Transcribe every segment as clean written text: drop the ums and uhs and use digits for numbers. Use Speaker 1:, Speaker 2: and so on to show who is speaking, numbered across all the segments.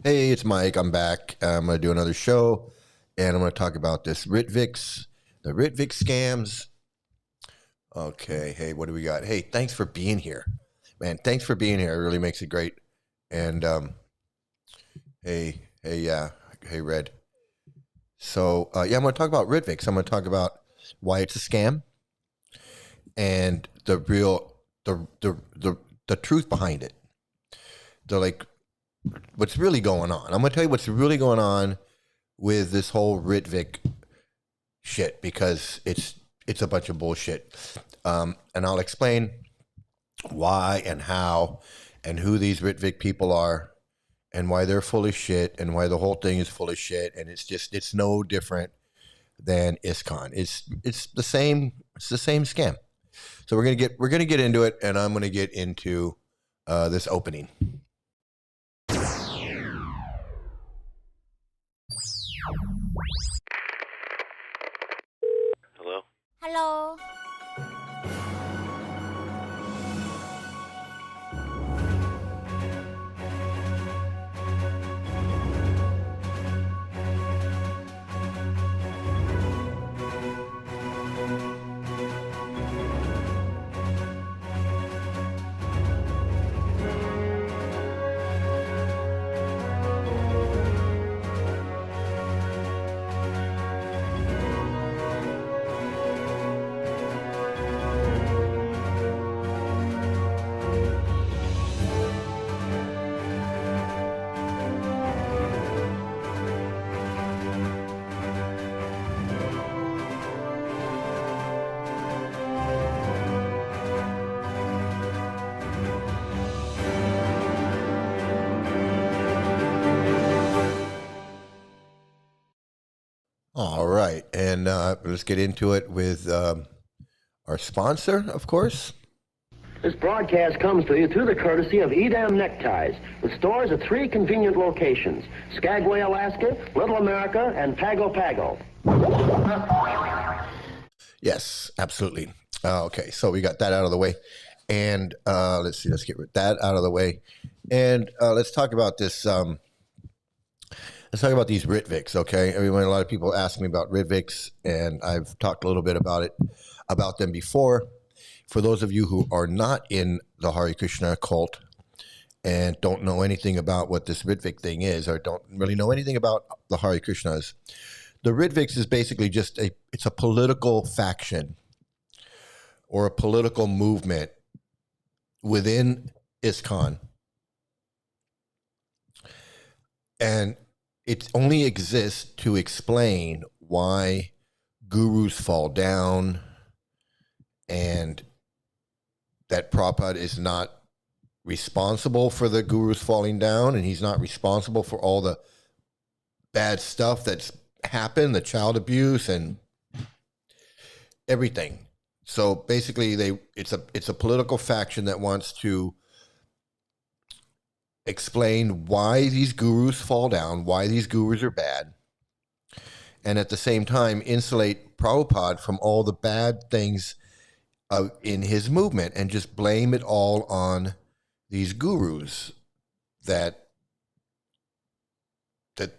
Speaker 1: Hey, it's Mike. I'm back. I'm going to do another show, and I'm going to talk about this Ritviks, the Ritvik scams. Okay. Hey, what do we got? Hey, thanks for being here, man. Thanks for being here. It really makes it great. And yeah, hey, Red. So yeah, I'm going to talk about Ritviks. I'm going to talk about why it's a scam and the truth behind it. The like what's really going on. I'm going to tell you what's really going on with this whole Ritvik shit because it's a bunch of bullshit. And I'll explain why and how and who these Ritvik people are and why they're full of shit and why the whole thing is full of shit. And it's no different than ISKCON. It's the same scam. So we're gonna get into it, and I'm gonna get into this opening.
Speaker 2: Hello?
Speaker 3: Hello.
Speaker 1: All right, and let's get into it with our sponsor, of course.
Speaker 4: This broadcast comes to you through the courtesy of Edam Neckties, with stores at 3 convenient locations: Skagway, Alaska, Little America, and Pago Pago.
Speaker 1: Yes, absolutely. Okay, so we got that out of the way, and let's get that out of the way, and let's talk about this. Let's talk about these Ritviks. Okay, a lot of people ask me about Ritviks, and I've talked a little bit about them before. For those of you who are not in the Hare Krishna cult and don't know anything about what this Ritvik thing is, or don't really know anything about the Hare Krishnas, the Ritviks is basically just it's a political faction or a political movement within ISKCON, and it only exists to explain why gurus fall down and that Prabhupada is not responsible for the gurus falling down, and he's not responsible for all the bad stuff that's happened, the child abuse and everything. So basically it's a political faction that wants to explain why these gurus fall down, why these gurus are bad, and at the same time insulate Prabhupada from all the bad things in his movement and just blame it all on these gurus that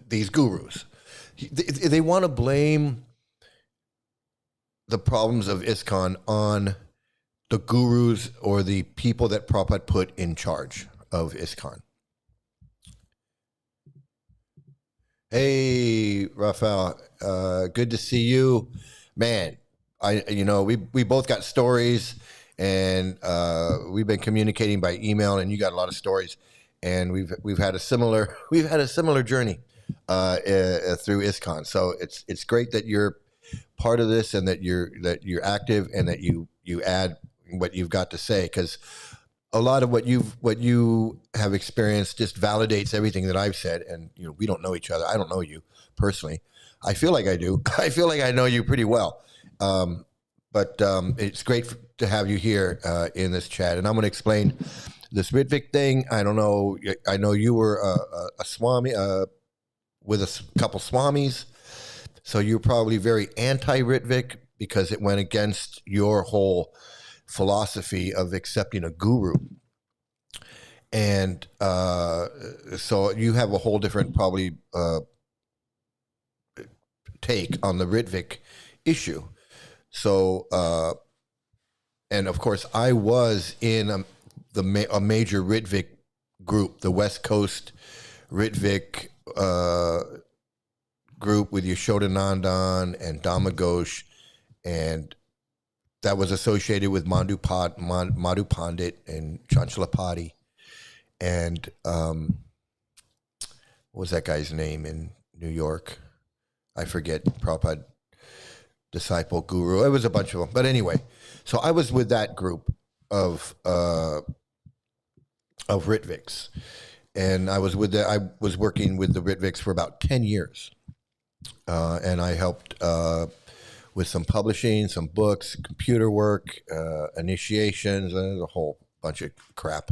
Speaker 1: these gurus. They want to blame the problems of ISKCON on the gurus or the people that Prabhupada put in charge of ISKCON. Hey, Raphael, good to see you, man. We both got stories, and we've been communicating by email, and you got a lot of stories, and we've had a similar journey through ISKCON. So it's great that you're part of this and that you're active and that you add what you've got to say, because a lot of what you have experienced just validates everything that I've said. And we don't know each other. I don't know you personally. I feel like I do. I feel like I know you pretty well. But it's great to have you here in this chat. And I'm going to explain this Ritvik thing. I don't know. I know you were a Swami with a couple Swamis, so you're probably very anti-Ritvik because it went against your whole philosophy of accepting a guru. And so you have a whole different probably take on the Rtvik issue. So, and of course, I was in a major Rtvik group, the West Coast Rtvik group with Yashodanandan and Dhamma, and that was associated with Madhu Pandit and Chanchalapati. And what was that guy's name in New York? I forget. Prabhupada, disciple, guru. It was a bunch of them. But anyway, so I was with that group of Ritviks, and I was working with the Ritviks for about 10 years, and I helped with some publishing, some books, computer work, initiations, and a whole bunch of crap.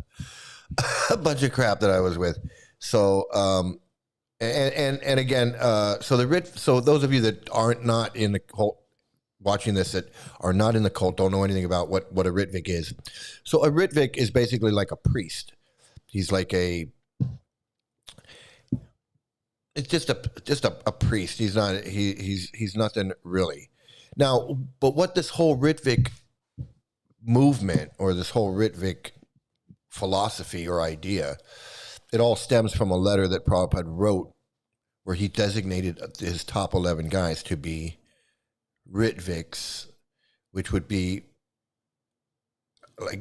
Speaker 1: A bunch of crap that I was with. So, and again, so those of you that aren't not in the cult, watching this, that are not in the cult, don't know anything about what a Ritvik is. So a Ritvik is basically like a priest. He's like it's just a priest. He's not, he's nothing really. Now, but what this whole Ritvik movement, or this whole Ritvik philosophy or idea, it all stems from a letter that Prabhupada wrote where he designated his top 11 guys to be Ritviks, which would be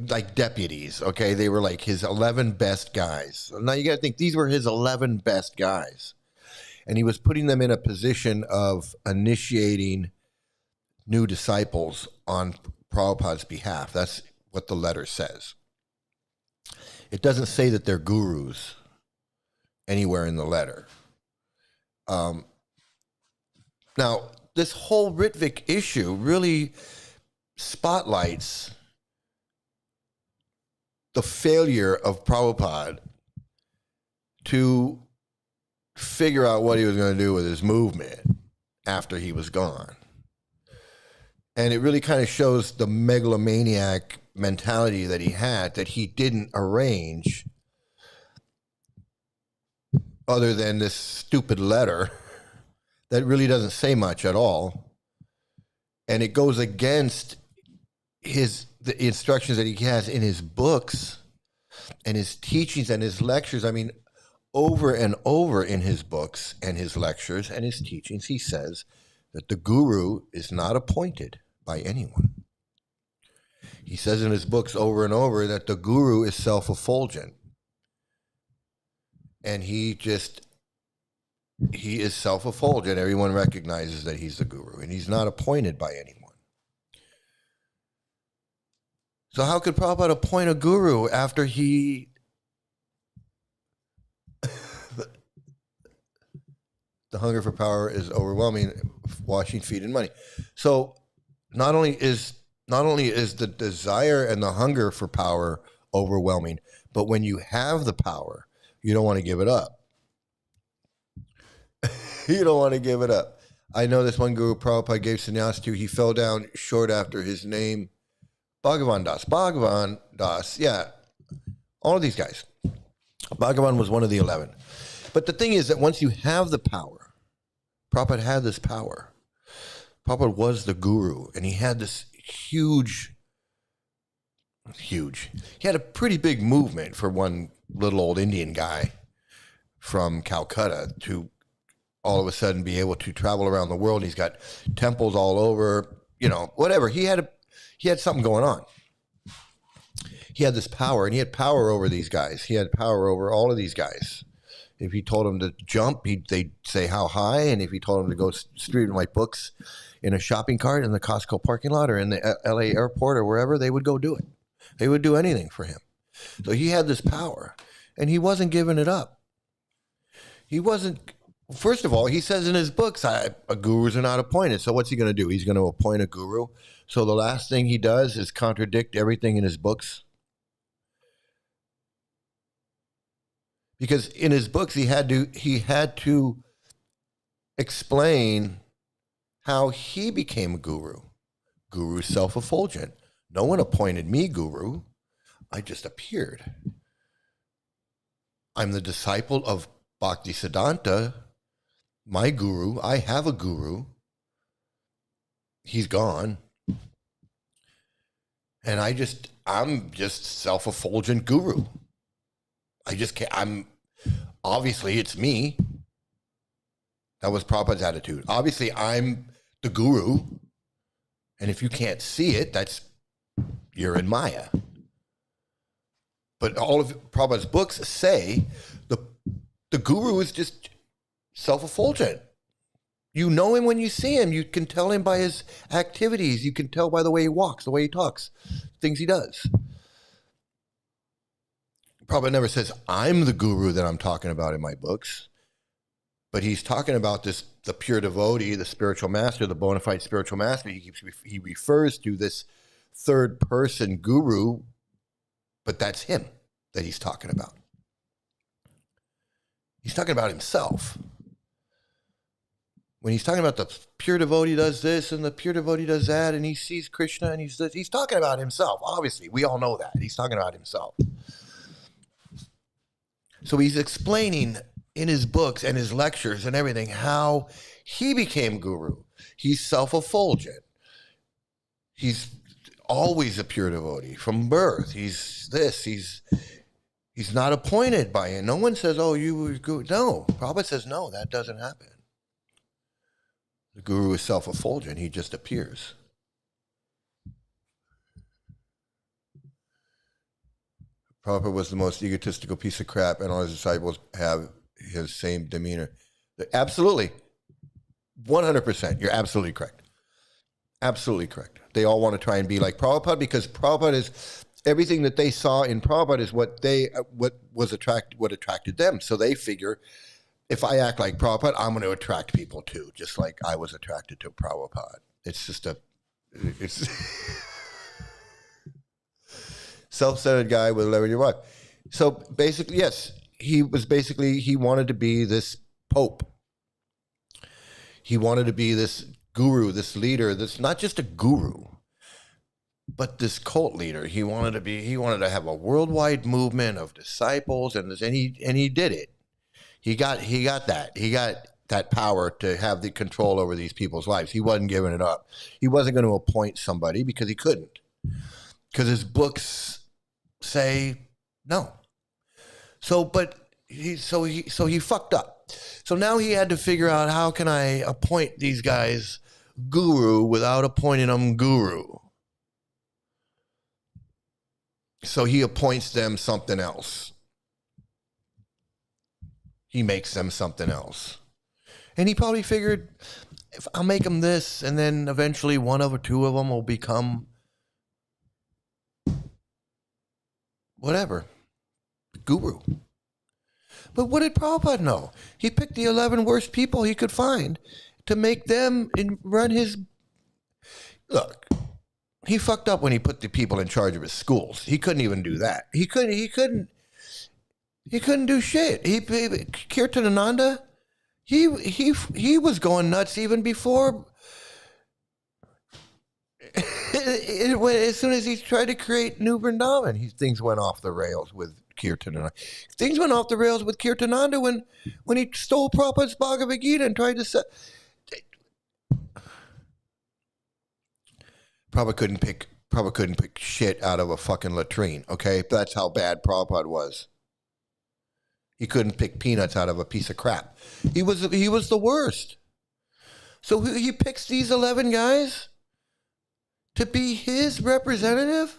Speaker 1: like deputies, okay? They were like his 11 best guys. So now you got to think, these were his 11 best guys. And he was putting them in a position of initiating new disciples on Prabhupada's behalf. That's what the letter says. It doesn't say that they're gurus anywhere in the letter. Now, this whole Ritvik issue really spotlights the failure of Prabhupada to figure out what he was going to do with his movement after he was gone. And it really kind of shows the megalomaniac mentality that he had, that he didn't arrange other than this stupid letter that really doesn't say much at all. And it goes against the instructions that he has in his books and his teachings and his lectures. I mean, over and over in his books and his lectures and his teachings, he says that the guru is not appointed by anyone. He says in his books over and over that the guru is self-effulgent. And he is self-effulgent. Everyone recognizes that he's the guru, and he's not appointed by anyone. So how could Prabhupada appoint a guru after he... The hunger for power is overwhelming, washing feet and money. So not only is the desire and the hunger for power overwhelming, but when you have the power, you don't want to give it up. You don't want to give it up. I know this one guru Prabhupada gave sannyas to. He fell down short after his name, Bhagavan Das. Yeah, all of these guys. Bhagavan was one of the 11. But the thing is that once you have the power, Prabhupada had this power. Prabhupada was the guru, and he had this huge. He had a pretty big movement for one little old Indian guy from Calcutta to all of a sudden be able to travel around the world. He's got temples all over, whatever. He had something going on. He had this power, and he had power over these guys. He had power over all of these guys. If he told them to jump, they'd say how high. And if he told them to go street and write books in a shopping cart in the Costco parking lot or in the LA airport or wherever, they would go do it. They would do anything for him. So he had this power, and he wasn't giving it up. He wasn't. First of all, he says in his books, gurus are not appointed. So what's he going to do? He's going to appoint a guru. So the last thing he does is contradict everything in his books. Because in his books, he had to explain how he became a guru. Guru self-effulgent. No one appointed me guru. I just appeared. I'm the disciple of Bhaktisiddhanta, my guru. I have a guru. He's gone. And I'm just self-effulgent guru. I just can't, obviously it's me. That was Prabhupada's attitude. Obviously I'm the guru. And if you can't see it, you're in Maya. But all of Prabhupada's books say the guru is just self-effulgent. You know him when you see him. You can tell him by his activities. You can tell by the way he walks, the way he talks, things he does. Prabhupada never says, I'm the guru that I'm talking about in my books. But he's talking about the pure devotee, the spiritual master, the bona fide spiritual master. He refers to this third person guru, but that's him that he's talking about. He's talking about himself. When he's talking about the pure devotee does this and the pure devotee does that and he sees Krishna and he's talking about himself. Obviously, we all know that. He's talking about himself. So he's explaining in his books and his lectures and everything how he became guru. He's self-effulgent. He's always a pure devotee from birth. He's this. He's not appointed by him. No one says, oh, you were guru. No. Prabhupada says, no, that doesn't happen. The guru is self-effulgent. He just appears. Prabhupada was the most egotistical piece of crap, and all his disciples have his same demeanor. Absolutely. 100%. You're absolutely correct. Absolutely correct. They all want to try and be like Prabhupada because Prabhupada is everything that they saw in Prabhupada is what attracted them. So they figure, if I act like Prabhupada, I'm going to attract people too, just like I was attracted to Prabhupada. It's just it's self-centered guy with a 11-year wife. So basically, yes, he wanted to be this pope. He wanted to be this guru, this leader, this not just a guru, but this cult leader. He wanted to have a worldwide movement of disciples, and he did it. He got that. He got that power to have the control over these people's lives. He wasn't giving it up. He wasn't going to appoint somebody because he couldn't. Because his books say no. So he fucked up. So now he had to figure out, how can I appoint these guys guru without appointing them guru? So he appoints them something else. He makes them something else. And he probably figured, if I'll make them this, and then eventually one or two of them will become whatever, guru. But what did Prabhupada know? He picked the 11 worst people he could find to make them run his... Look, he fucked up when he put the people in charge of his schools. He couldn't even do that. He couldn't do shit. Kirtanananda, he was going nuts even before... as soon as he tried to create New Vrindavan, things went off the rails with Kirtananda. Things went off the rails with Kirtananda when he stole Prabhupada's Bhagavad Gita and tried to set... Prabhupada couldn't pick shit out of a fucking latrine, okay? That's how bad Prabhupada was. He couldn't pick peanuts out of a piece of crap. He was the worst. So he picks these 11 guys to be his representative?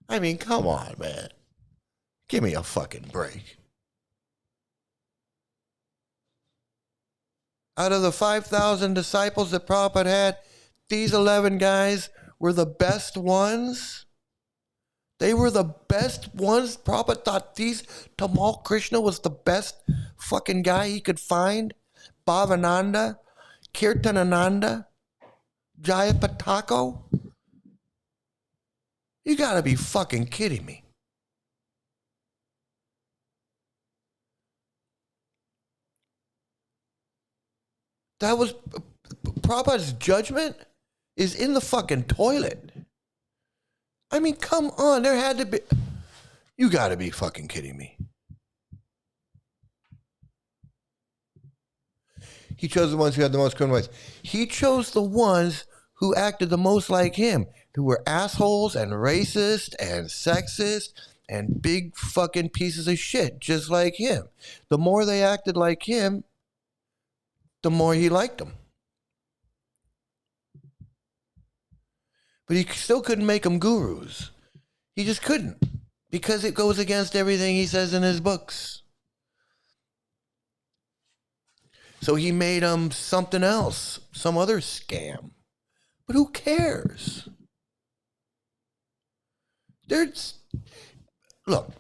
Speaker 1: I mean, come on, man. Give me a fucking break. Out of the 5,000 disciples that Prabhupada had, these 11 guys were the best ones. They were the best ones. Prabhupada thought Tamal Krishna was the best fucking guy he could find. Bhavananda, Kirtanananda, Jayapatako. You gotta be fucking kidding me. That was... Prabhupada's judgment is in the fucking toilet. I mean, come on. There had to be... You gotta be fucking kidding me. He chose the ones who had the most criminal ways. He chose the ones who acted the most like him, who were assholes and racist and sexist and big fucking pieces of shit, just like him. The more they acted like him, the more he liked them. But he still couldn't make them gurus. He just couldn't, because it goes against everything he says in his books. So he made them something else, some other scam. But who cares? Look,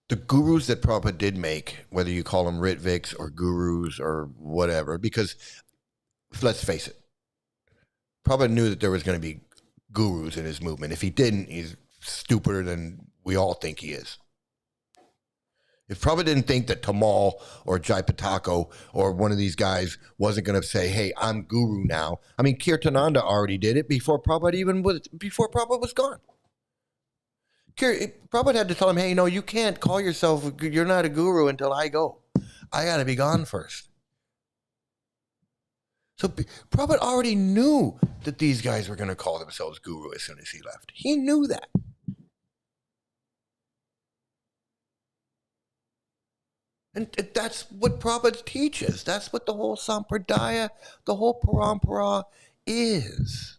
Speaker 1: the gurus that Prabhupada did make, whether you call them Ritviks or gurus or whatever, because let's face it, Prabhupada knew that there was going to be gurus in his movement. If he didn't, he's stupider than we all think he is. If Prabhupada didn't think that Tamal or Jai Patako or one of these guys wasn't going to say, hey, I'm guru now. I mean, Kirtananda already did it before Prabhupada was gone. Prabhupada had to tell him, hey, no, you can't call yourself, you're not a guru until I go. I got to be gone first. So Prabhupada already knew that these guys were going to call themselves guru as soon as he left. He knew that. And that's what Prabhupada teaches. That's what the whole Sampradaya, the whole Parampara is.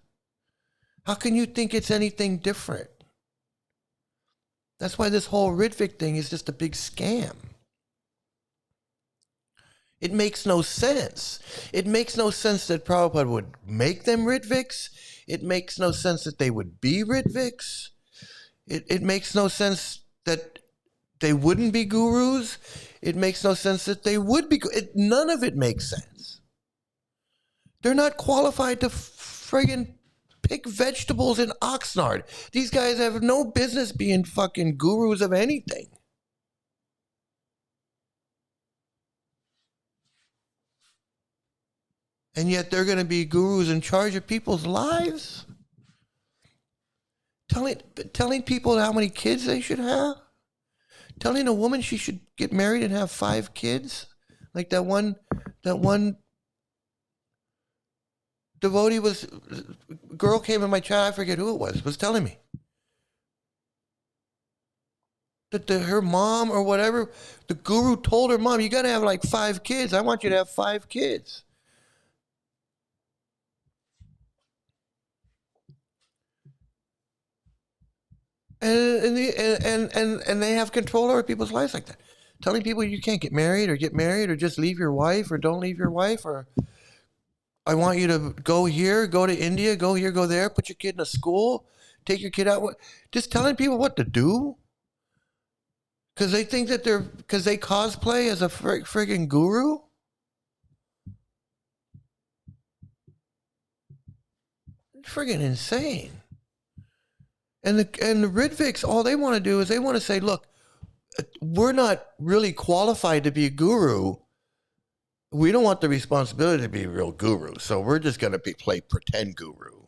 Speaker 1: How can you think it's anything different? That's why this whole Rtvik thing is just a big scam. It makes no sense. It makes no sense that Prabhupada would make them Ritviks. It makes no sense that they would be Ritviks. It makes no sense that they wouldn't be gurus. It makes no sense that they would be. None of it makes sense. They're not qualified to friggin' pick vegetables in Oxnard. These guys have no business being fucking gurus of anything. And yet they're going to be gurus in charge of people's lives? Telling people how many kids they should have? Telling a woman she should get married and have 5 kids? Like that one devotee girl came in my chat, I forget who it was telling me. That her mom or whatever, the guru told her mom, you got to have like 5 kids. I want you to have 5 kids. And they have control over people's lives like that. Telling people you can't get married or just leave your wife or don't leave your wife, or I want you to go here, go to India, go here, go there, put your kid in a school, take your kid out. Just telling people what to do because they think that because they cosplay as a friggin' guru. It's friggin' insane. And the Ritviks, all they want to do is they want to say, look, we're not really qualified to be a guru. We don't want the responsibility to be a real guru. So we're just going to play pretend guru.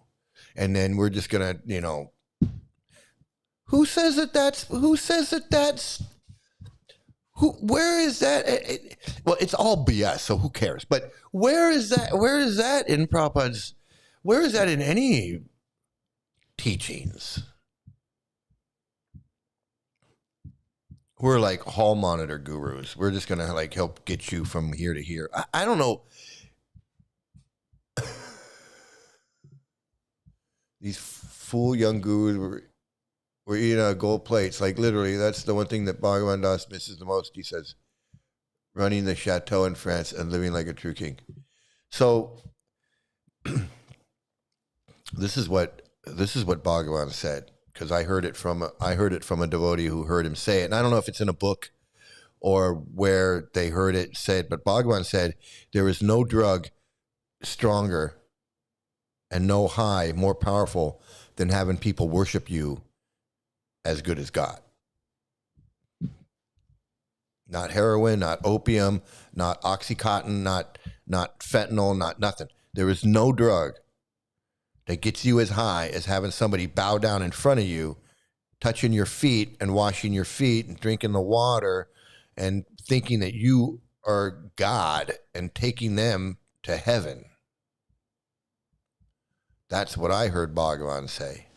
Speaker 1: And then we're just going to, where is that? Well, it's all BS, so who cares? But where is that in Prabhupada's, where is that in any teachings? We're like hall monitor gurus. We're just going to like help get you from here to here. I don't know. These fool young gurus were eating gold plates. Like literally, that's the one thing that Bhagavan Das misses the most. He says, running the chateau in France and living like a true king. So this is what Bhagavan said. Because I heard it from a devotee who heard him say it, and I don't know if it's in a book or where they heard it said, but Bhagavan said there is no drug stronger and no high more powerful than having people worship you as good as God. Not heroin, not opium, not Oxycontin, not fentanyl, not nothing. There is no drug that gets you as high as having somebody bow down in front of you, touching your feet and washing your feet and drinking the water and thinking that you are God and taking them to heaven. That's what I heard Bhagavan say.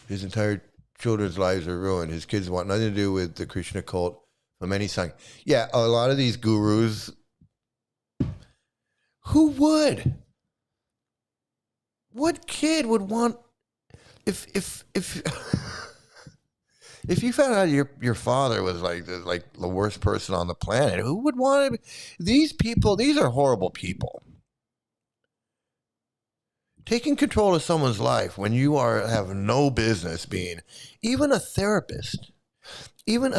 Speaker 1: His entire children's lives are ruined. His kids want nothing to do with the Krishna cult from any sign. Yeah, a lot of these gurus. Who would? What kid would want if if you found out your father was like the worst person on the planet? Who would want it? These people, these are horrible people. Taking control of someone's life when you have no business being, even a therapist, even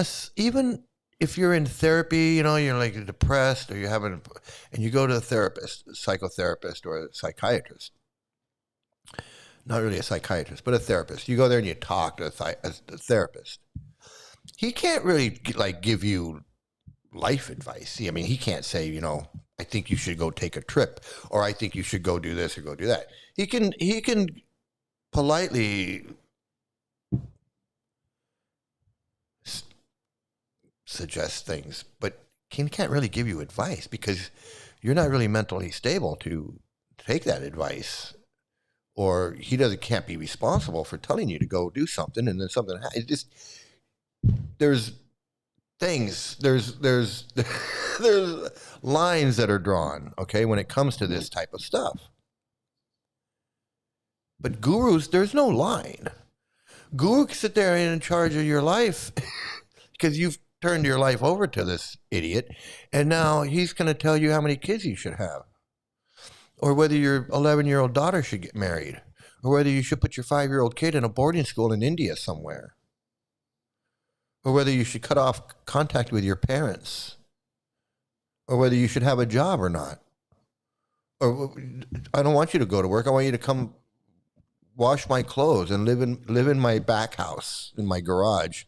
Speaker 1: if you're in therapy, you know, you're like depressed or and you go to a therapist, a psychotherapist or a psychiatrist. Not really a psychiatrist, but a therapist. You go there and you talk to a therapist. He can't really like give you life advice. I mean, he can't say, you know, I think you should go take a trip, or I think you should go do this or go do that. He can politely suggest things, but he can't really give you advice because you're not really mentally stable to take that advice, or he can't be responsible for telling you to go do something and then something. It just there's things there's lines that are drawn, okay, when it comes to this type of stuff. But gurus, there's no line. Guru can sit there in charge of your life because you've turned your life over to this idiot, and now he's going to tell you how many kids you should have, or whether your 11-year-old daughter should get married, or whether you should put your 5-year-old kid in a boarding school in India somewhere, or whether you should cut off contact with your parents, or whether you should have a job or not. Or I don't want you to go to work. I want you to come wash my clothes and live in my back house, in my garage.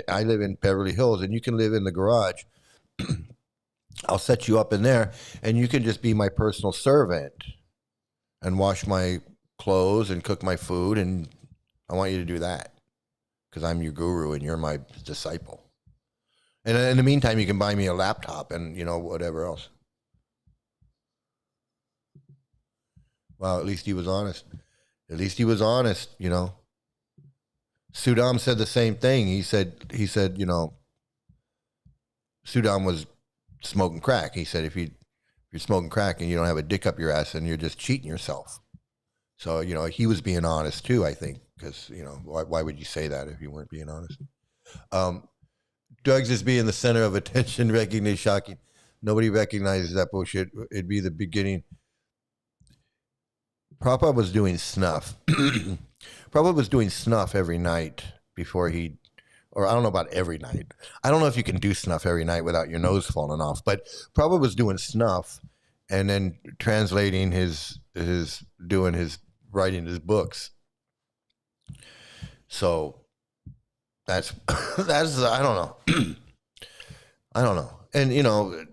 Speaker 1: I live in Beverly Hills, and you can live in the garage. I'll set you up in there, and you can just be my personal servant and wash my clothes and cook my food, and I want you to do that because I'm your guru and you're my disciple. And in the meantime, you can buy me a laptop and, you know, whatever else. Well, at least he was honest. At least he was honest, you know. Sudam said the same thing. He said, you know, Sudam was smoking crack. He said, if you're smoking crack and you don't have a dick up your ass, then you're just cheating yourself. So, you know, he was being honest too, I think, because, you know, why would you say that if you weren't being honest? Drugs is being the center of attention, recognition, shocking. Nobody recognizes that bullshit. It'd be the beginning. Prabhupada was doing snuff. Prabhupada was doing snuff every night before or I don't know about every night. I don't know if you can do snuff every night without your nose falling off, but Prabhupada was doing snuff and then translating writing his books. So that's I don't know. I don't know. And, you know,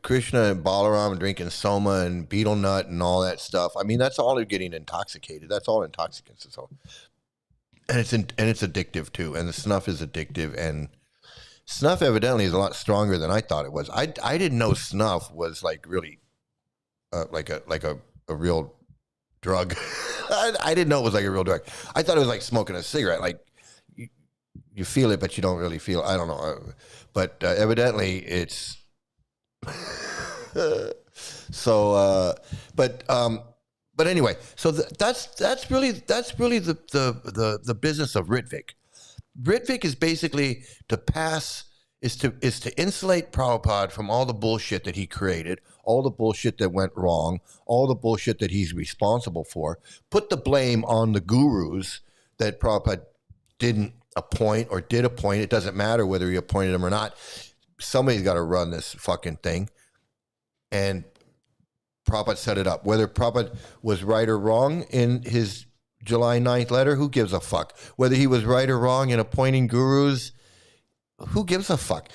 Speaker 1: Krishna and Balaram drinking soma and betel nut and all that stuff. I mean, that's all getting intoxicated. That's all intoxicants. So, and it's addictive too. And the snuff is addictive. And snuff evidently is a lot stronger than I thought it was. I didn't know snuff was like really like a real drug. I didn't know it was like a real drug. I thought it was like smoking a cigarette. Like you feel it, but you don't really feel. I don't know. But evidently it's. So, but anyway, so that's really the business of Rtvik. Rtvik is basically to insulate Prabhupada from all the bullshit that he created, all the bullshit that went wrong, all the bullshit that he's responsible for. Put the blame on the gurus that Prabhupada didn't appoint or did appoint. It doesn't matter whether he appointed them or not. Somebody's got to run this fucking thing. And Prabhupada set it up. Whether Prabhupada was right or wrong in his July 9th letter, who gives a fuck? Whether he was right or wrong in appointing gurus, who gives a fuck?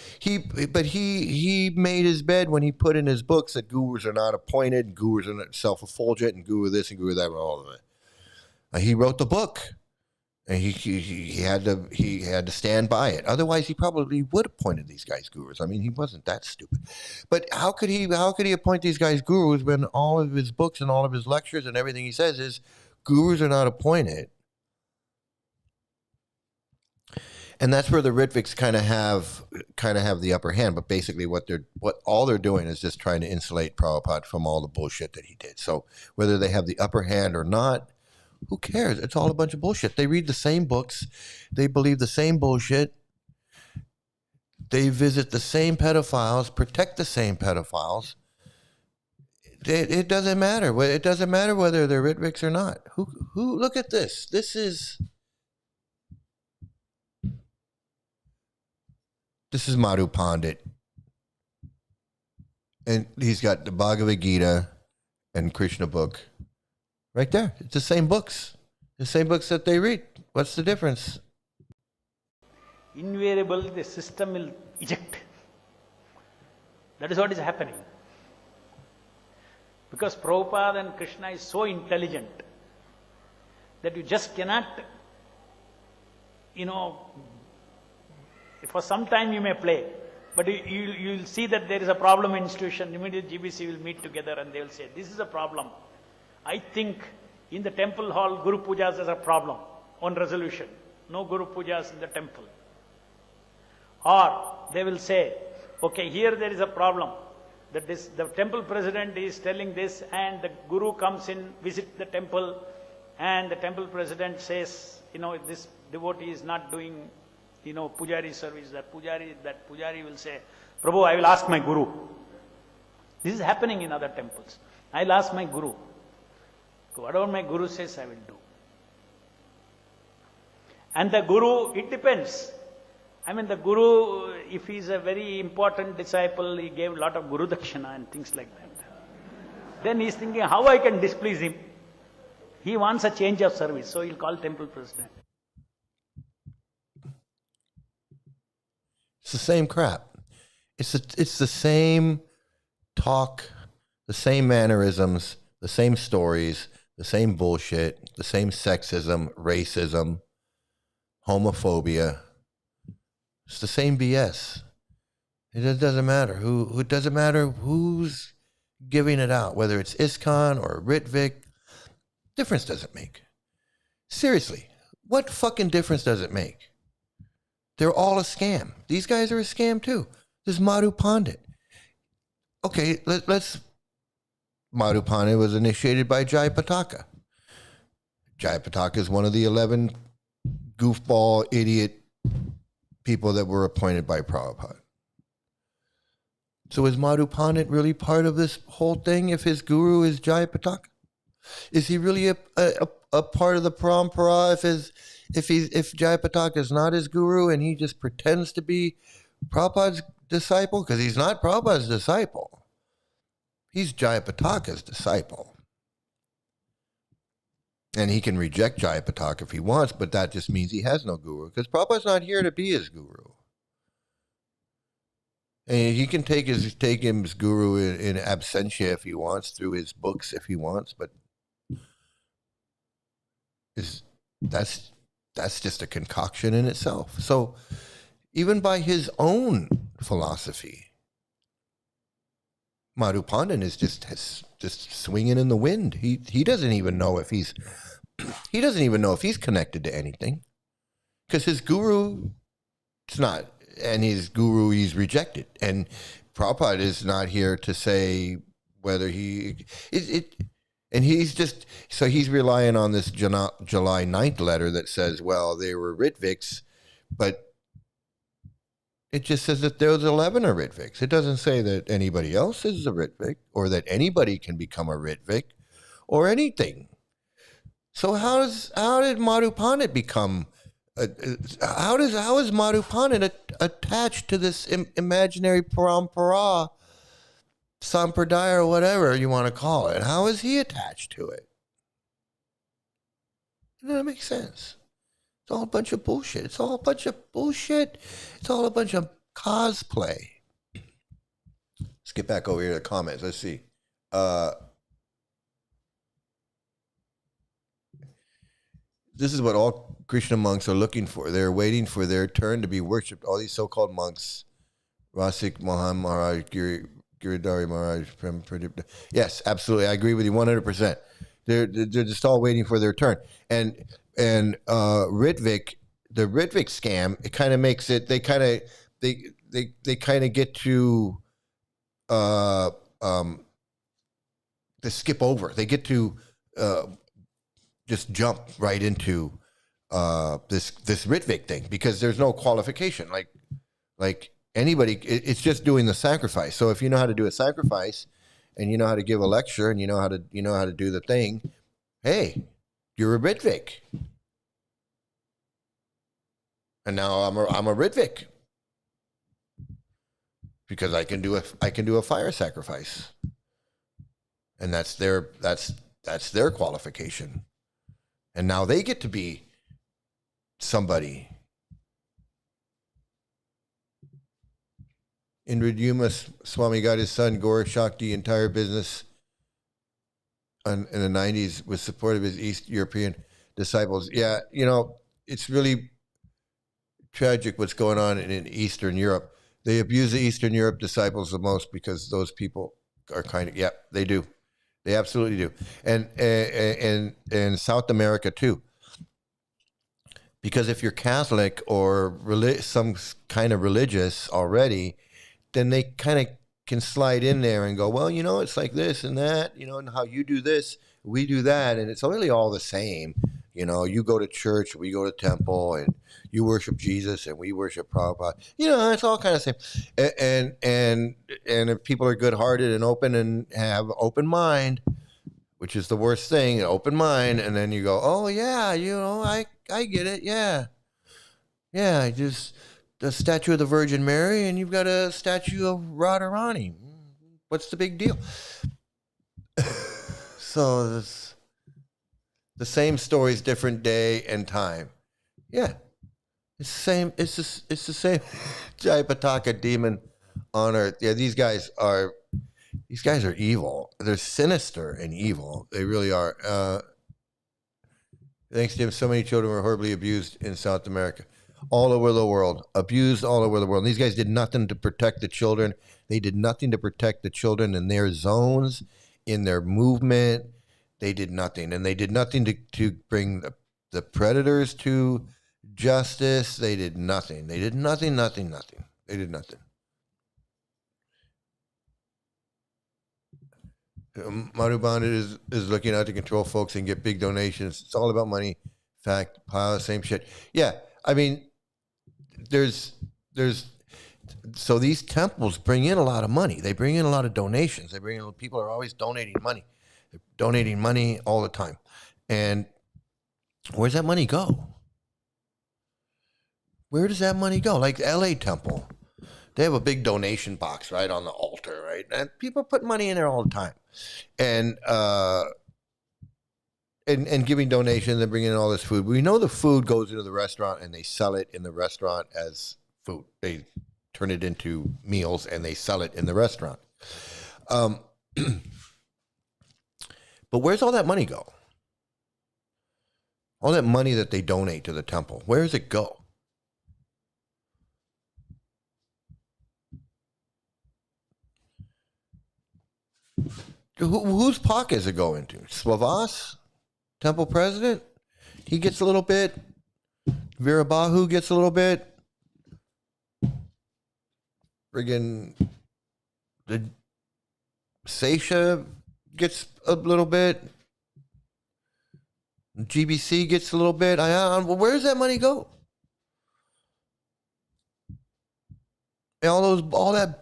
Speaker 1: But he made his bed when he put in his books that gurus are not appointed, and gurus are not self-effulgent, and guru this and guru that, and all of it. He wrote the book. And he had to stand by it. Otherwise, he probably would have appointed these guys gurus. I mean, he wasn't that stupid. But how could he appoint these guys gurus when all of his books and all of his lectures and everything he says is gurus are not appointed? And that's where the Ritviks kind of have the upper hand. But basically, what all they're doing is just trying to insulate Prabhupada from all the bullshit that he did. So whether they have the upper hand or not, who cares? It's all a bunch of bullshit. They read the same books. They believe the same bullshit. They visit the same pedophiles, protect the same pedophiles. It doesn't matter. It doesn't matter whether they're Ritviks or not. Who look at this. This is Madhu Pandit. And he's got the Bhagavad Gita and Krishna book. Right there. It's the same books. The same books that they read. What's the difference?
Speaker 2: Invariably, the system will eject. That is what is happening. Because Prabhupada and Krishna is so intelligent that you just cannot, for some time you may play, but you will see that there is a problem in institution. Immediately GBC will meet together and they will say, this is a problem. I think in the temple hall, Guru Pujas is a problem on resolution. No Guru Pujas in the temple. Or they will say, okay, here there is a problem. That the temple president is telling this and the Guru comes in, visit the temple and the temple president says, this devotee is not doing, Pujari service. That Pujari will say, Prabhu, I will ask my Guru. This is happening in other temples. I'll ask my Guru. Whatever my Guru says, I will do. And the Guru, it depends. I mean, the Guru, if he is a very important disciple, he gave a lot of Guru Dakshina and things like that. Then he is thinking, how I can displease him? He wants a change of service, so he'll call temple president.
Speaker 1: It's the same crap. It's the same talk, the same mannerisms, the same stories, the same bullshit, the same sexism, racism, homophobia. It's the same BS. It doesn't matter it doesn't matter who's giving it out, whether it's ISKCON or Rtvik. Difference doesn't make. Seriously, what fucking difference does it make? They're all a scam. These guys are a scam too. This Madhu Pandit. Okay, let's. Madhu Pandit was initiated by Jayapataka. Jayapataka is one of the 11 goofball idiot people that were appointed by Prabhupada. So is Madhu Pandit really part of this whole thing if his guru is Jayapataka? Is he really a part of the Parampara if Jayapataka is not his guru and he just pretends to be Prabhupada's disciple? Because he's not Prabhupada's disciple. He's Jayapataka's disciple. And he can reject Jayapataka if he wants, but that just means he has no guru. Because Prabhupada's not here to be his guru. And he can take his guru in absentia if he wants, through his books if he wants, but that's just a concoction in itself. So even by his own philosophy, Madhu Pandit is just swinging in the wind. He doesn't even know if he's connected to anything, because his guru is not, and his guru he's rejected, and Prabhupada is not here to say whether he and he's relying on this July 9th letter that says, well, they were Ritviks, but it just says that those 11 are Ritviks. It doesn't say that anybody else is a Ritvik or that anybody can become a Ritvik or anything. So how did Madhu Pandit become? How is Madhu Pandit attached to this imaginary Parampara, Sampradaya, or whatever you want to call it? How is he attached to it? That makes sense. It's all a bunch of bullshit. It's all a bunch of bullshit. It's all a bunch of cosplay. Let's get back over here to the comments. Let's see. this is what all Krishna monks are looking for. They're waiting for their turn to be worshipped. All these so-called monks, Rasik Mohan Maharaj, Giridhari Maharaj, Pradip. Yes, absolutely. I agree with you 100%. They're just all waiting for their turn. And Rtvik, the Rtvik scam, it kind of makes it. They kind of get to to skip over. They get to just jump right into this Rtvik thing because there's no qualification. Like anybody, it's just doing the sacrifice. So if you know how to do a sacrifice, and you know how to give a lecture, and you know how to do the thing, hey, you're a Rtvik. And now I'm a Rtvik because I can do a fire sacrifice, and that's their qualification, and now they get to be somebody. Indra Swami got his son Gaura Shakti entire business in the 90s with support of his East European disciples. Yeah, it's really tragic what's going on in Eastern Europe. They abuse the Eastern Europe disciples the most because those people are they do. They absolutely do. And South America too. Because if you're Catholic or some kind of religious already, then they kind of can slide in there and go, well, it's like this and that, and how you do this, we do that. And it's really all the same. You go to church, we go to temple, and you worship Jesus and we worship Prabhupada. It's all kind of the same. And if people are good-hearted and open and have open mind, which is the worst thing, an open mind, and then you go, oh, yeah, I get it, yeah. Yeah, just the statue of the Virgin Mary, and you've got a statue of Radharani. What's the big deal? So it's the same stories, different day and time. Yeah, it's the same. It's the same Jayapataka demon on earth. Yeah, these guys are evil. They're sinister and evil. They really are. Thanks to him, so many children were horribly abused in South America. All over the world, abused all over the world. And these guys did nothing to protect the children. They did nothing to protect the children in their zones, in their movement. They did nothing. And they did nothing to bring the predators to justice. They did nothing. They did nothing. They did nothing. Madhuban is looking out to control folks and get big donations. It's all about money. Fact, pile, same shit. Yeah, I mean, so these temples bring in a lot of money. They bring in a lot of donations. People are always donating money. They're donating money all the time. And where's that money go? Where does that money go? Like the LA temple. They have a big donation box right on the altar, right? And people put money in there all the time. And giving donations and bringing in all this food. We know the food goes into the restaurant and they sell it in the restaurant as food. They turn it into meals and they sell it in the restaurant. But where's all that money go? All that money that they donate to the temple, where does it go? Whose pocket does it go into? Slavas? Temple president? He gets a little bit. Virabahu gets a little bit. Friggin' the Seisha gets a little bit. GBC gets a little bit. Where does that money go? And all that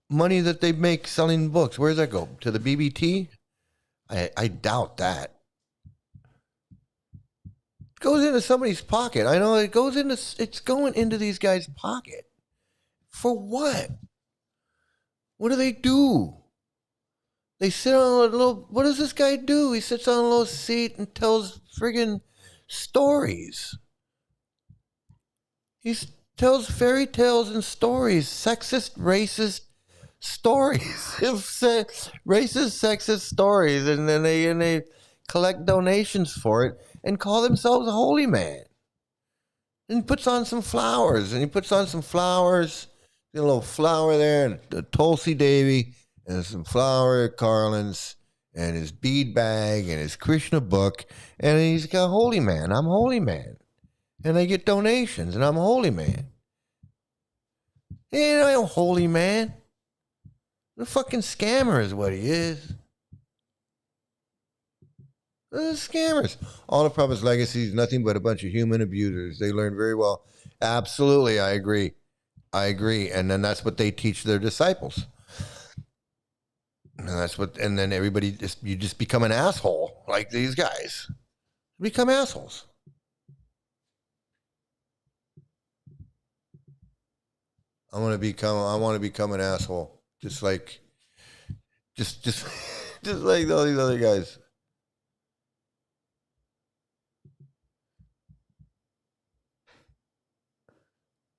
Speaker 1: money that they make selling books, where does that go? To the BBT? I doubt that. It goes into somebody's pocket. I know it's going into these guys' pocket. For what? What do they do? They sit on a little, what does this guy do? He sits on a little seat and tells friggin' stories. He tells fairy tales and stories, sexist, racist stories, racist, sexist stories, and then they collect donations for it, and call themselves a holy man. And he puts on some flowers, a little flower there, and a Tulsi Devi, and some flower garlands, and his bead bag, and his Krishna book, and he's got holy man. I'm holy man. And I get donations, and I'm holy man. He ain't no holy man. The fucking scammer is what he is. They're scammers. All of Prabhupada's legacy is nothing but a bunch of human abusers. They learn very well. Absolutely, I agree. And then that's what they teach their disciples. And then everybody you just become an asshole like these guys. Become assholes. I want to become an asshole. Just like like all these other guys.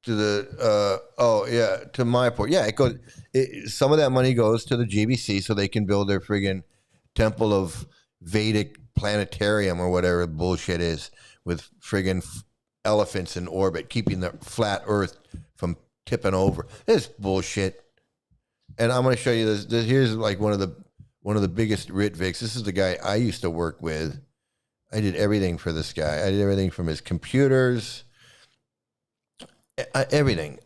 Speaker 1: To my point. Yeah, some of that money goes to the GBC so they can build their friggin' temple of Vedic planetarium or whatever bullshit is with friggin' elephants in orbit, keeping the flat Earth from tipping over. This bullshit. And I'm going to show you this. Here's like one of the biggest Ritviks. This is the guy I used to work with. I did everything for this guy. I did everything from his computers. Everything.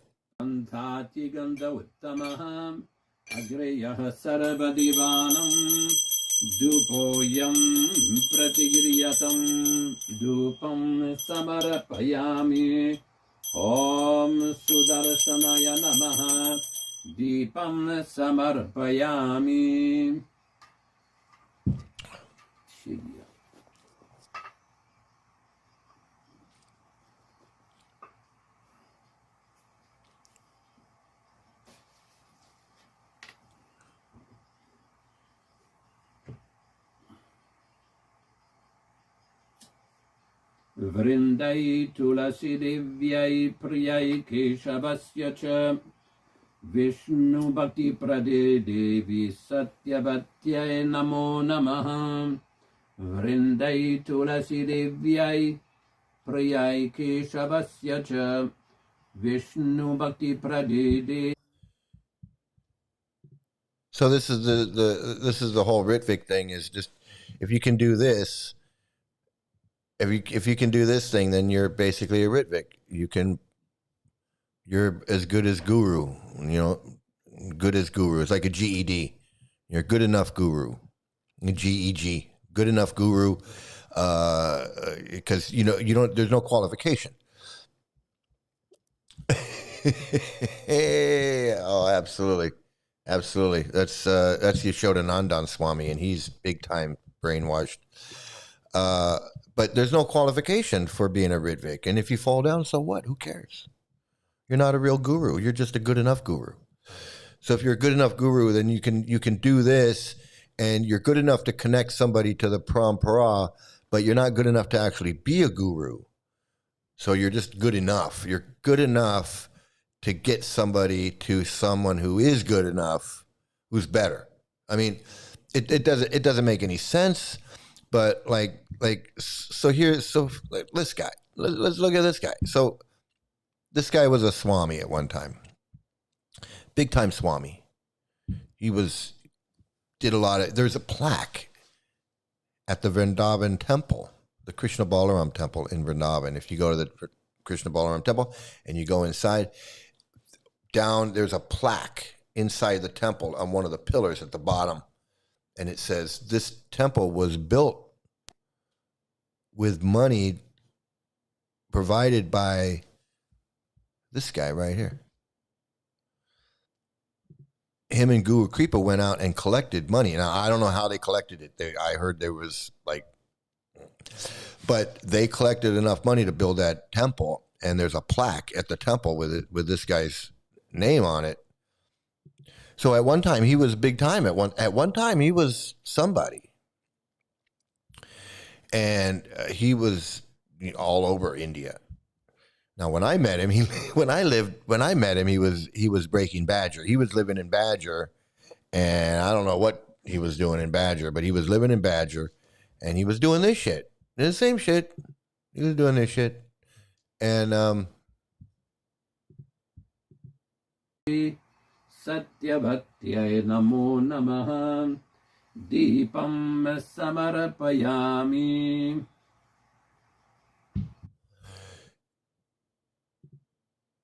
Speaker 3: Dupoyam pratigriyatam dupam samarapayami Om Sudarshanaya Namaha Deepam Samarpayami. Vrindai tulasi divyai priyai keshavasya cha Vishnu bhakti prade devi satyavatyai namo namaha Vrindai tulasi divyai priyai keshavasya cha Vishnu bhakti prade devi.
Speaker 1: So this is the whole Ritvik thing is just if you can do this. If you can do this thing, then you're basically a Ritvik. You're as good as guru. Good as guru. It's like a GED. You're good enough guru. GEG. Good enough guru. Because you don't. There's no qualification. Oh, absolutely. That's Yashodanandan Swami, and he's big time brainwashed. But there's no qualification for being a Ritvik. And if you fall down, so what? Who cares? You're not a real guru. You're just a good enough guru. So if you're a good enough guru, then you can do this, and you're good enough to connect somebody to the Parampara, but you're not good enough to actually be a guru. So you're just good enough. You're good enough to get somebody to someone who is good enough, who's better. I mean, it doesn't make any sense. But this guy. Let's look at this guy. So this guy was a Swami at one time, big time Swami. There's a plaque at the Vrindavan temple, the Krishna Balaram temple in Vrindavan. If you go to the Krishna Balaram temple and you go inside, there's a plaque inside the temple on one of the pillars at the bottom. And it says, this temple was built with money provided by this guy right here. Him and Guru Kripa went out and collected money. Now, I don't know how they collected it. I heard there was but they collected enough money to build that temple. And there's a plaque at the temple with this guy's name on it. So at one time he was big time. At one time he was somebody, and he was all over India. Now when I met him, he was breaking Badger. He was living in Badger, and I don't know what he was doing in Badger, but he was living in Badger, and he was doing this shit, the same shit. He was doing this shit, and
Speaker 3: Satyavatyay namo namaha Deepam samarapayami.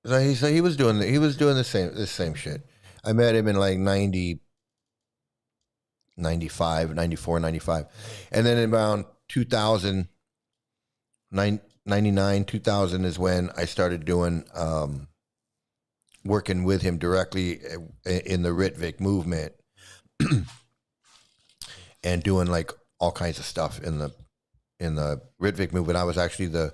Speaker 1: So he was doing the same shit. I met him in like 90, 95, 94, 95. And then in around 2000, 99, 2000 is when I started doing, working with him directly in the Rtvik movement and doing like all kinds of stuff in the Rtvik movement. I was actually the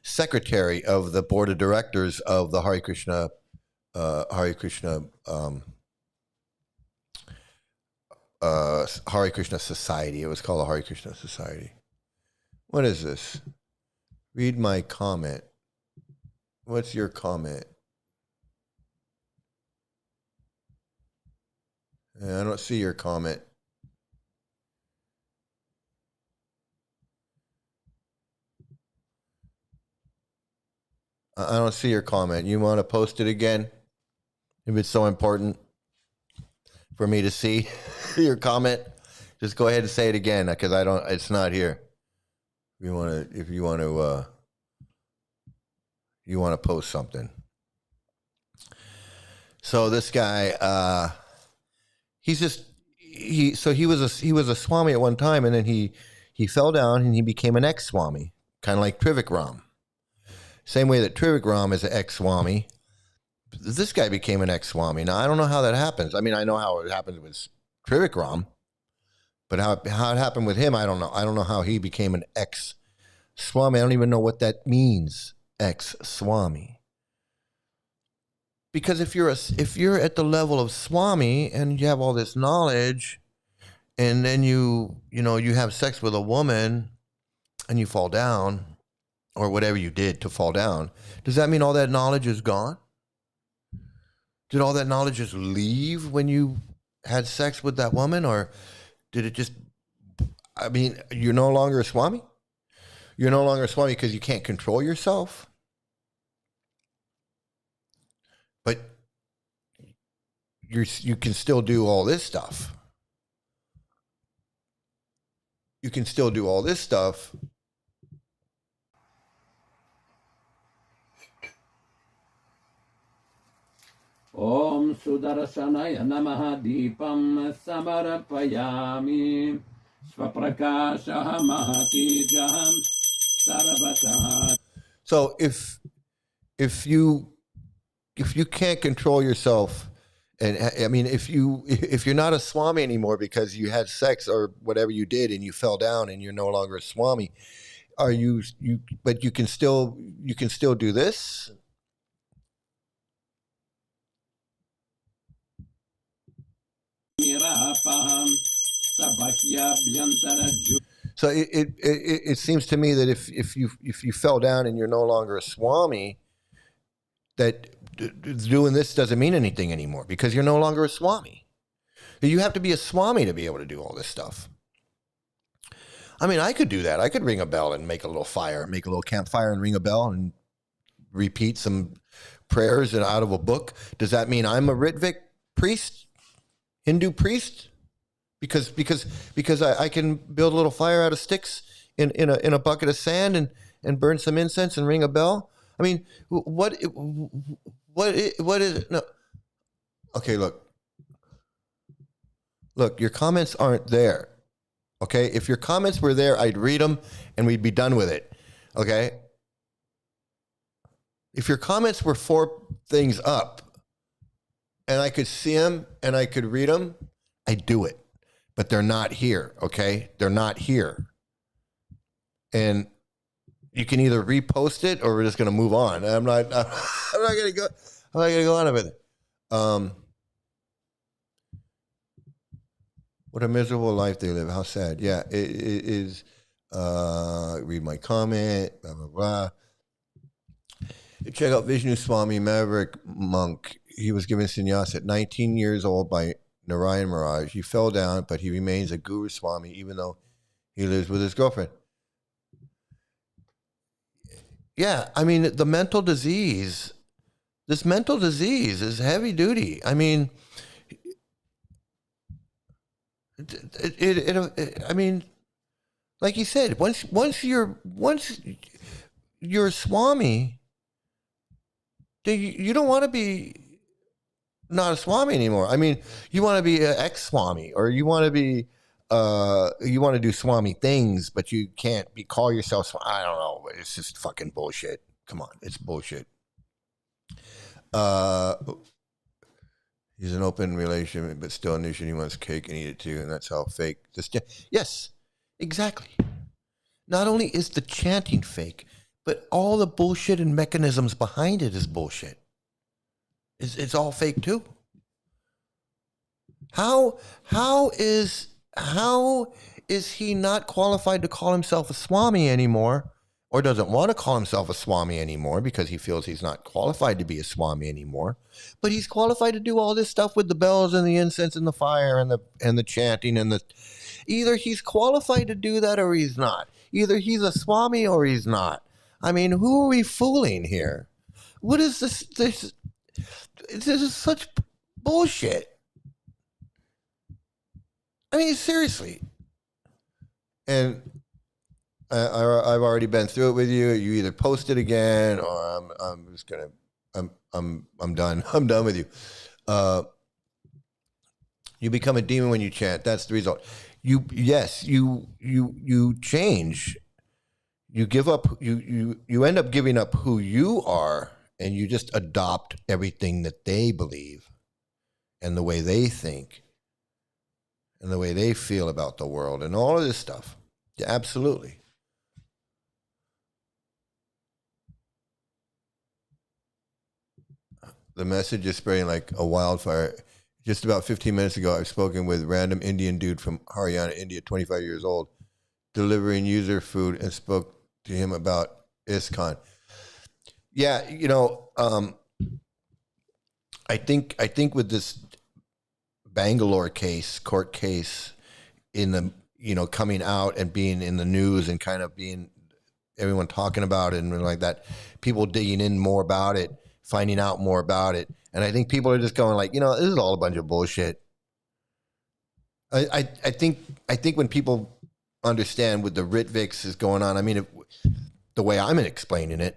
Speaker 1: secretary of the board of directors of the Hare Krishna Hare Krishna Society. It was called the Hare Krishna Society. What is this? Read my comment. What's your comment? I don't see your comment. I don't see your comment. You want to post it again? If it's so important for me to see your comment, just go ahead and say it again, because I don't. It's not here. If you want to post something. So this guy, he was a Swami at one time, and then he fell down and he became an ex-Swami, kind of like Rtvik Ram. Same way that Rtvik Ram is an ex-Swami, this guy became an ex-Swami. Now, I don't know how that happens. I mean, I know how it happens with Rtvik Ram, but how it happened with him, I don't know. I don't know how he became an ex-Swami. I don't even know what that means, ex-Swami. Because if you're at the level of Swami and you have all this knowledge, and then you have sex with a woman and you fall down, or whatever you did to fall down, does that mean all that knowledge is gone? Did all that knowledge just leave when you had sex with that woman? Or did it just, I mean, you're no longer a Swami? You're no longer a Swami because you can't control yourself? But you can still do all this stuff. You can still do all this stuff.
Speaker 3: Om Sudarshanaya Namaha Deepam Samarapayami Svaprakasha Mahatijam Sarvataha.
Speaker 1: So if you can't control yourself, and I mean if you're not a Swami anymore because you had sex or whatever you did and you fell down and you're no longer a Swami, but you can still do this? So it seems to me that if you fell down and you're no longer a Swami, that doing this doesn't mean anything anymore because you're no longer a Swami. You have to be a Swami to be able to do all this stuff. I mean, I could do that. I could ring a bell and make a little fire, make a little campfire and ring a bell and repeat some prayers out of a book. Does that mean I'm a Rtvik priest? Hindu priest, because I can build a little fire out of sticks in a bucket of sand and burn some incense and ring a bell. I mean, what is it? No. Okay, look, your comments aren't there. Okay, if your comments were there, I'd read them and we'd be done with it. Okay, if your comments were 4 things up, and I could see them and I could read them, I do it. But they're not here, okay? They're not here. And you can either repost it or we're just gonna move on. I'm not gonna go on with it. What a miserable life they live. How sad. Yeah, it is. Read my comment, blah, blah, blah. Check out Vishnu Swami, Maverick monk. He was given sannyas at 19 years old by Narayan Maharaj. He fell down, but he remains a Guru Swami, even though He lives with his girlfriend. Yeah, I mean, this mental disease is heavy duty. I mean, I mean, like you said, once you're a Swami, you don't want to be not a Swami anymore. I mean, you want to be an ex-Swami, or you want to be, you want to do Swami things, but you can't call yourself. I don't know. It's just fucking bullshit. Come on, it's bullshit. He's an open relationship, but still Nation. He wants cake and eat it too, and that's how fake this. Yes, exactly. Not only is the chanting fake, but all the bullshit and mechanisms behind it is bullshit. It's all fake too. How is he not qualified to call himself a Swami anymore, or doesn't want to call himself a Swami anymore because he feels he's not qualified to be a Swami anymore? But he's qualified to do all this stuff with the bells and the incense and the fire and the chanting and the. Either he's qualified to do that or he's not. Either he's a Swami or he's not. I mean, who are we fooling here? What is this? This is such bullshit. I mean, seriously. And I've already been through it with you. You either post it again, or I'm just gonna. I'm done. I'm done with you. You become a demon when you chant. That's the result. You change. You give up. You end up giving up who you are, and you just adopt everything that they believe, and the way they think, and the way they feel about the world, and all of this stuff. Yeah, absolutely. The message is spreading like a wildfire. Just about 15 minutes ago, I've spoken with a random Indian dude from Haryana, India, 25 years old, delivering user food, and spoke to him about ISKCON. Yeah, I think with this Bangalore court case, in the coming out and being in the news and kind of being everyone talking about it and like that, people digging in more about it, finding out more about it. And I think people are just going like, this is all a bunch of bullshit. I think when people understand what the Ritviks is going on, I mean, the way I'm explaining it,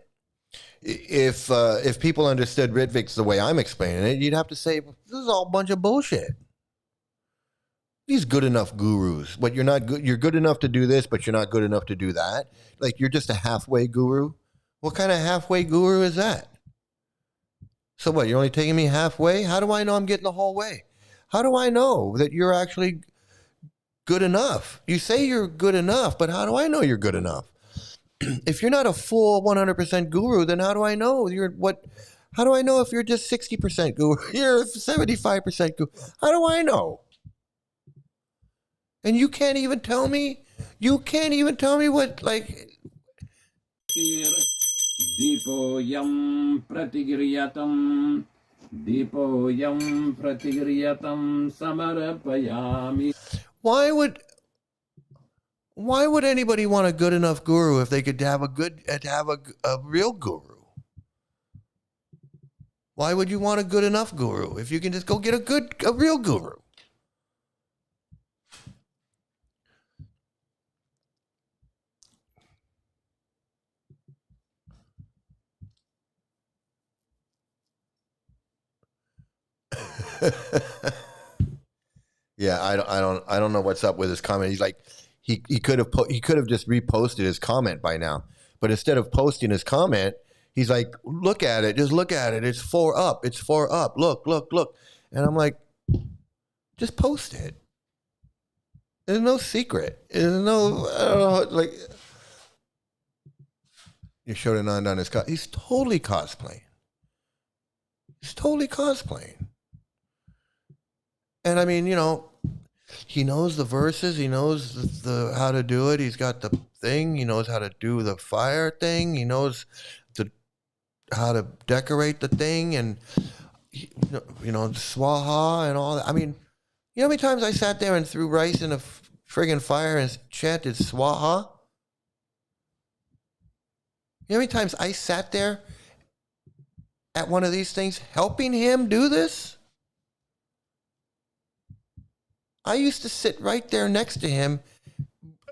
Speaker 1: if people understood Ritviks the way I'm explaining it, you'd have to say, this is all a bunch of bullshit. These good enough gurus, but you're not good. You're good enough to do this, but you're not good enough to do that. Like, you're just a halfway guru. What kind of halfway guru is that? So what, you're only taking me halfway? How do I know I'm getting the whole way? How do I know that you're actually good enough? You say you're good enough, but how do I know you're good enough? If you're not a full 100% guru, then how do I know how do I know if you're just 60% guru? You're 75% guru. How do I know? And you can't even tell me what, like.
Speaker 3: Deepo yam pratigriyatam samarapayami.
Speaker 1: Why would anybody want a good enough guru if they could have a real guru? Why would you want a good enough guru if you can just go get a real guru? Yeah, I don't know what's up with his comment. He's like, he could have just reposted his comment by now, but instead of posting his comment, he's like, look at it, just look at it. It's 4 up. Look. And I'm like, just post it. There's no secret. There's no, I don't know, like, you showed Anand on his he's totally cosplaying. And I mean, he knows the verses. He knows the how to do it. He's got the thing. He knows how to do the fire thing. He knows how to decorate the thing, and swaha and all that. I mean, you know how many times I sat there and threw rice in a friggin' fire and chanted Swaha. You know how many times I sat there at one of these things helping him do this? I used to sit right there next to him,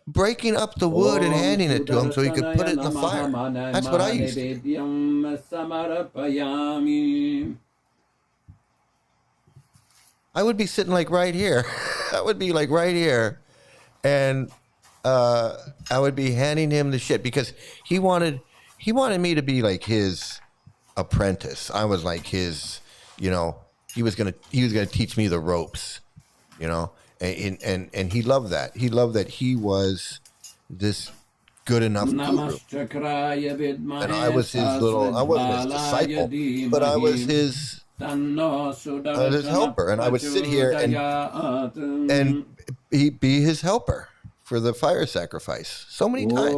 Speaker 1: breaking up the wood and handing it to him so he could put it in the fire. That's what I used to do. I would be sitting like right here. I would be like right here. And I would be handing him the shit because he wanted me to be like his apprentice. I was like his, he was gonna teach me the ropes, and he loved that. He loved that he was this good enough guru. And I was his I wasn't his disciple, but I was his helper. And I would sit here and he be his helper for the fire sacrifice so many times.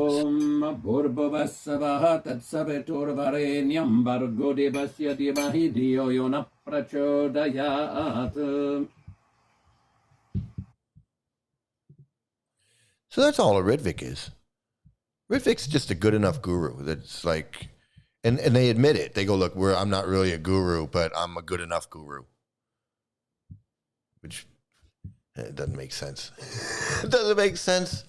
Speaker 1: So that's all a Rtvik is. Ritvik's just a good enough guru that's like, and they admit it. They go, look, I'm not really a guru, but I'm a good enough guru. Which, it doesn't make sense. It doesn't make sense.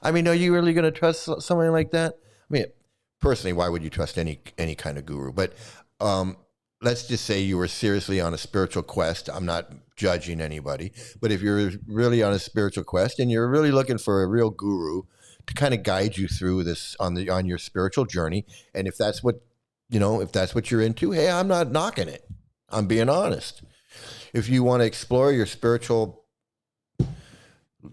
Speaker 1: I mean, are you really going to trust somebody like that? I mean, personally, why would you trust any kind of guru? But let's just say you were seriously on a spiritual quest. I'm not judging anybody, but if you're really on a spiritual quest and you're really looking for a real guru to kind of guide you through this on your spiritual journey, and if that's what you're into, hey, I'm not knocking it. I'm being honest. If you want to explore your spiritual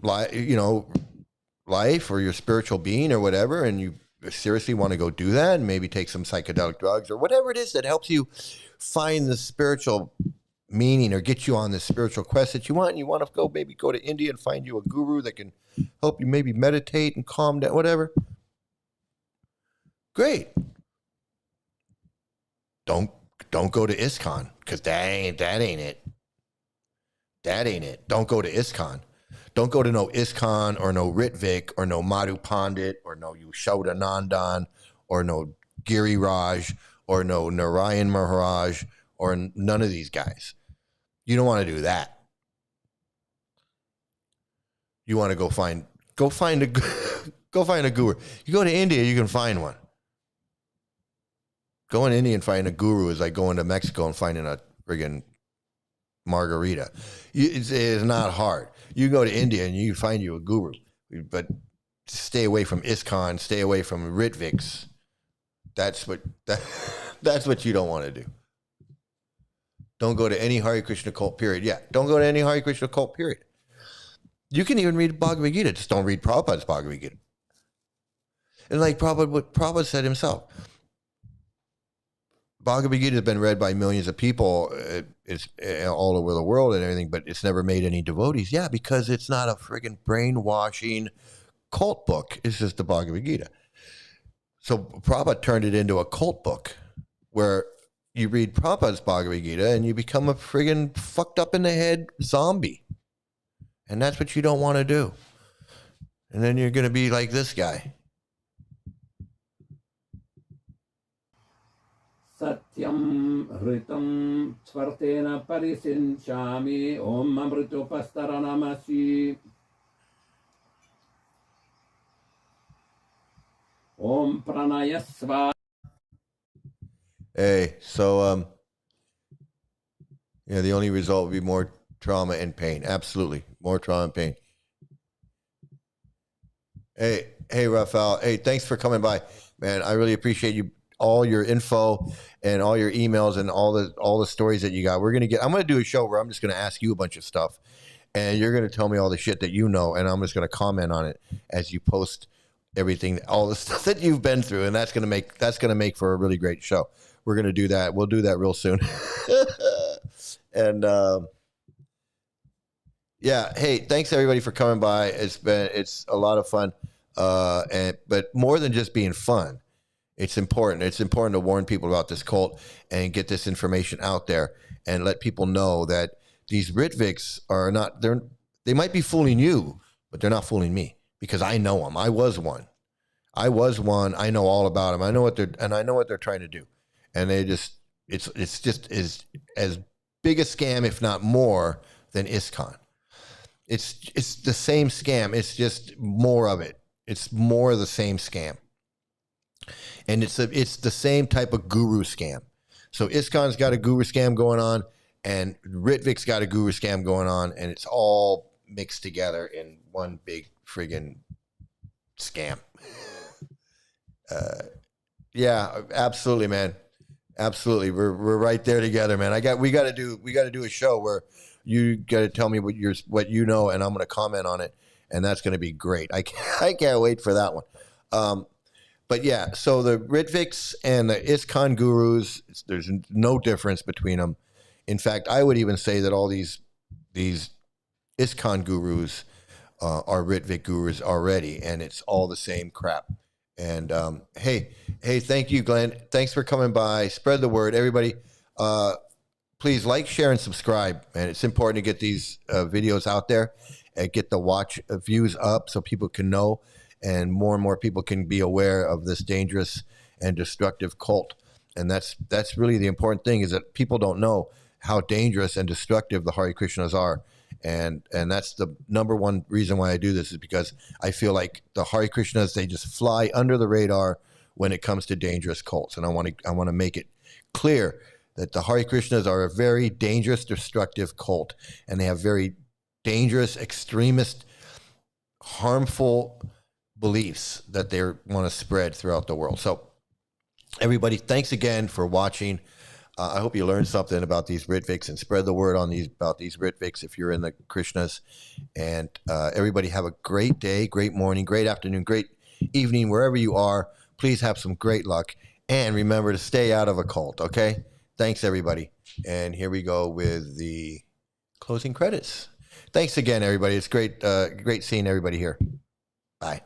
Speaker 1: life or your spiritual being or whatever, and you seriously want to go do that and maybe take some psychedelic drugs or whatever it is that helps you find the spiritual meaning or get you on the spiritual quest that you want, and you want to go to India and find you a guru that can help you maybe meditate and calm down, whatever. Great. Don't go to ISKCON because that ain't it. That ain't it. Don't go to ISKCON. Don't go to no ISKCON or no Rtvik or no Madhu Pandit or no Yashoda Nandan or no Giri Raj or no Narayan Maharaj or none of these guys. You don't want to do that. You want to go find a guru. You go to India, you can find one. Going to India and finding a guru is like going to Mexico and finding a friggin' margarita. It's not hard. You go to India and you find you a guru, but stay away from ISKCON, stay away from Ritviks. That's what you don't want to do. Don't go to any Hare Krishna Cult, period. Yeah, don't go to any Hare Krishna Cult, period. You can even read Bhagavad Gita, just don't read Prabhupada's Bhagavad Gita. And like what Prabhupada said himself, Bhagavad Gita has been read by millions of people. It's all over the world and everything, but it's never made any devotees. Yeah, because it's not a friggin' brainwashing cult book. It's just the Bhagavad Gita. So Prabhupada turned it into a cult book where you read Prabhupada's Bhagavad Gita and you become a friggin' fucked up in the head zombie. And that's what you don't want to do. And then you're going to be like this guy.
Speaker 3: Satyam hritam svartena parisinchami om amrito pastaranamasi om pranayasva.
Speaker 1: Hey, so the only result would be more trauma and pain. Absolutely, more trauma and pain. Hey, Raphael. Hey, thanks for coming by, man. I really appreciate you. All your info and all your emails and all the stories that you got. I'm going to do a show where I'm just going to ask you a bunch of stuff and you're going to tell me all the shit that you know. And I'm just going to comment on it as you post everything, all the stuff that you've been through. And that's going to make for a really great show. We're going to do that. We'll do that real soon. And, yeah. Hey, thanks everybody for coming by. It's a lot of fun. But more than just being fun, it's important. It's important to warn people about this cult and get this information out there and let people know that these Ritviks are not, they might be fooling you, but they're not fooling me because I know them. I was one. I know all about them. I know what they're trying to do. And they just, it's just as big a scam, if not more, than ISKCON. It's the same scam. It's just more of it. It's more of the same scam. And it's the same type of guru scam. So ISKCON's got a guru scam going on, and Ritvik's got a guru scam going on, and it's all mixed together in one big friggin' scam. Yeah, absolutely, man. Absolutely. We're right there together, man. We got to do a show where you got to tell me what you know, and I'm going to comment on it, and that's going to be great. I can't wait for that one. But yeah, so the Ritviks and the ISKCON gurus, there's no difference between them. In fact, I would even say that all these ISKCON gurus are Ritvik gurus already, and it's all the same crap. And hey, thank you, Glenn. Thanks for coming by. Spread the word, everybody. Please like, share, and subscribe. And it's important to get these videos out there and get the watch views up so people can know, and more people can be aware of this dangerous and destructive cult. And that's really the important thing, is that people don't know how dangerous and destructive the Hare Krishnas are. And that's the number one reason why I do this, is because I feel like the Hare Krishnas, they just fly under the radar when it comes to dangerous cults. And I want to make it clear that the Hare Krishnas are a very dangerous, destructive cult, and they have very dangerous, extremist, harmful beliefs that they want to spread throughout the world. So everybody, thanks again for watching. I hope you learned something about these Ritviks, and spread the word about these Ritviks if you're in the Krishnas. And everybody have a great day, great morning, great afternoon, great evening, wherever you are. Please have some great luck, and remember to stay out of a cult, okay? Thanks, everybody. And here we go with the closing credits. Thanks again, everybody. It's great seeing everybody here. Bye.